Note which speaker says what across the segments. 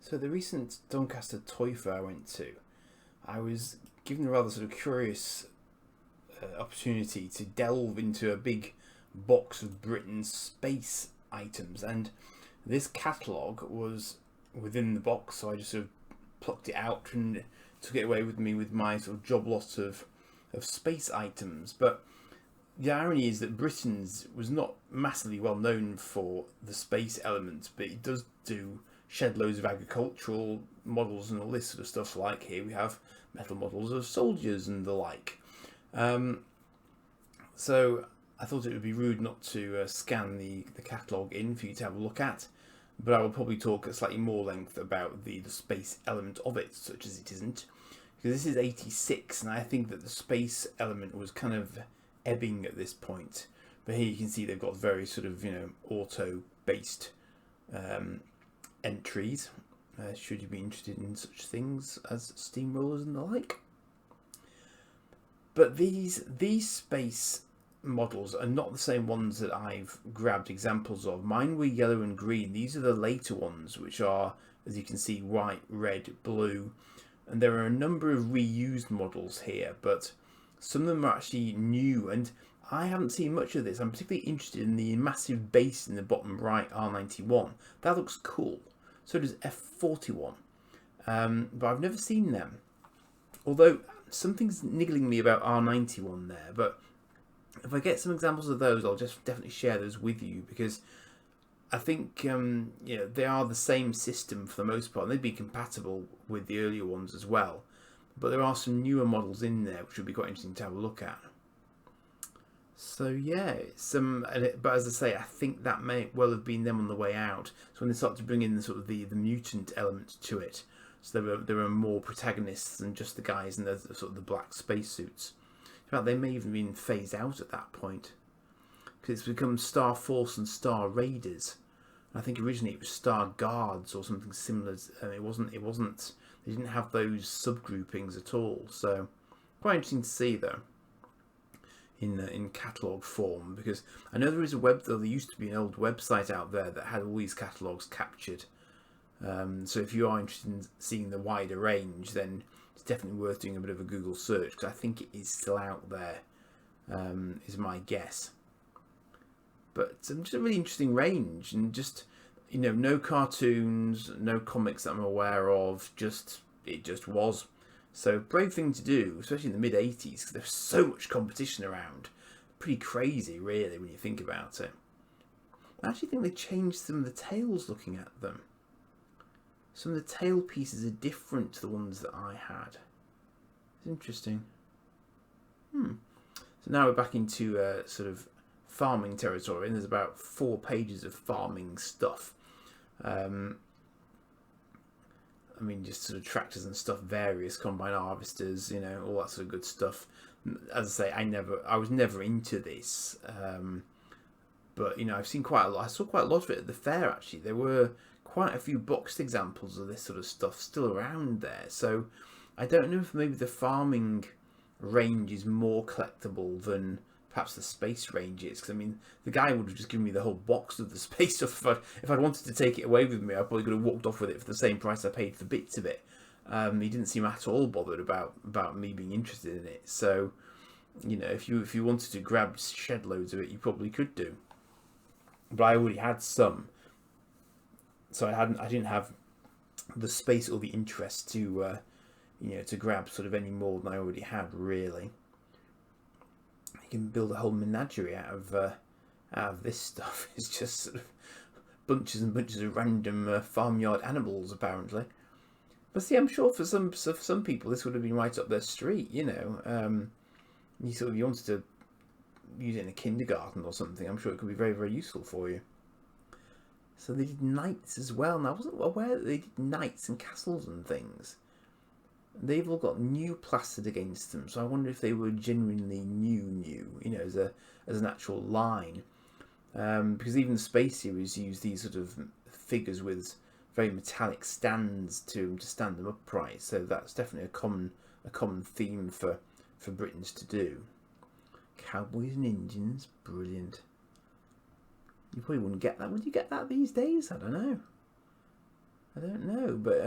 Speaker 1: So the recent Doncaster Toy Fair I went to, I was given a rather sort of curious opportunity to delve into a big box of Britain's space items, and this catalogue was within the box, so I just sort of plucked it out and took it away with me with my sort of job lot of space items. But the irony is that Britain's was not massively well known for the space element, but it does do shed loads of agricultural models and all this sort of stuff. Like here we have metal models of soldiers and the like. So I thought it would be rude not to scan the catalogue in for you to have a look at, but I will probably talk at slightly more length about the space element of it, such as it isn't, because this is 86, and I think that the space element was kind of ebbing at this point. But here you can see they've got very sort of, auto-based entries, should you be interested in such things as steamrollers and the like. But these space models are not the same ones that I've grabbed examples of. Mine were yellow and green. These are the later ones, which are, as you can see, white, red, blue, and there are a number of reused models here, but some of them are actually new, and I haven't seen much of this. I'm particularly interested in the massive base in the bottom right, R91. That looks cool. So does F41, but I've never seen them. Although something's niggling me about R91 there, but if I get some examples of those, I'll just definitely share those with you, because I think they are the same system for the most part, and they'd be compatible with the earlier ones as well. But there are some newer models in there which would be quite interesting to have a look at. So yeah, but as I say, I think that may well have been them on the way out. So when they start to bring in the sort of the mutant element to it, so there are more protagonists than just the guys in the sort of the black spacesuits. In fact, they may even been phased out at that point, because it's become Star Force and Star Raiders. I think originally it was Star Guards or something similar, and it wasn't. They didn't have those subgroupings at all. So quite interesting to see though, in catalogue form, because I know there used to be an old website out there that had all these catalogues captured. So if you are interested in seeing the wider range, then it's definitely worth doing a bit of a Google search, because I think it is still out there, is my guess. But just a really interesting range, and just no cartoons, no comics that I'm aware of. It just was. So brave thing to do, especially in the mid 80s, because there's so much competition around. Pretty crazy, really, when you think about it. I actually think they changed some of the tails looking at them. Some of the tail pieces are different to the ones that I had. It's interesting. So now we're back into sort of farming territory, and there's about 4 pages of farming stuff. Just sort of tractors and stuff, various combine harvesters, all that sort of good stuff. As I say, I was never into this, but I've seen quite a lot. I saw quite a lot of it at the fair. Actually, there were quite a few boxed examples of this sort of stuff still around there. So I don't know if maybe the farming range is more collectible than perhaps the space range is, because the guy would have just given me the whole box of the space stuff. If I'd wanted to take it away with me, I probably could have walked off with it for the same price I paid for bits of it. He didn't seem at all bothered about me being interested in it. So if you wanted to grab shed loads of it, you probably could do. But I already had some, so I didn't have the space or the interest to to grab sort of any more than I already had, really. You can build a whole menagerie out of this stuff. It's just sort of bunches and bunches of random farmyard animals, apparently. But see, I'm sure for some people this would have been right up their street. You wanted to use it in a kindergarten or something. I'm sure it could be very, very useful for you. So they did knights as well. Now I wasn't aware that they did knights and castles and things. They've all got new plastered against them, so I wonder if they were genuinely new, as an actual line. Because even the Space Series use these sort of figures with very metallic stands to stand them upright. So that's definitely a common theme for Britons to do. Cowboys and Indians, brilliant. You probably wouldn't get that. Would you get that these days? I don't know. I don't know, but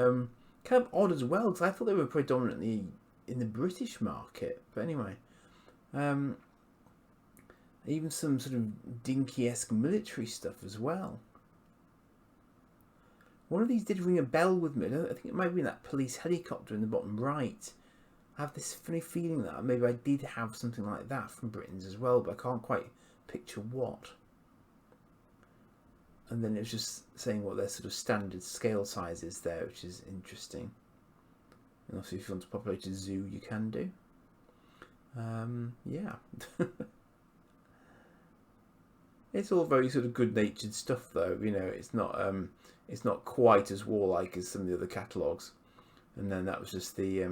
Speaker 1: kind of odd as well, because I thought they were predominantly in the British market. But anyway, even some sort of dinky-esque military stuff as well. One of these did ring a bell with me. I think it might be in that police helicopter in the bottom right. I have this funny feeling that maybe I did have something like that from Britain's as well, but I can't quite picture what. And then it was just saying what their sort of standard scale size is there, which is interesting. And also, if you want to populate a zoo, you can do. Yeah. It's all very sort of good-natured stuff, though. You know, it's not quite as warlike as some of the other catalogues. And then that was just the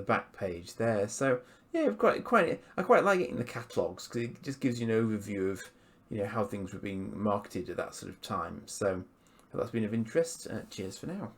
Speaker 1: back page there. So yeah, I quite like it in the catalogues, because it just gives you an overview of, you know, how things were being marketed at that sort of time. So if that's been of interest, cheers for now.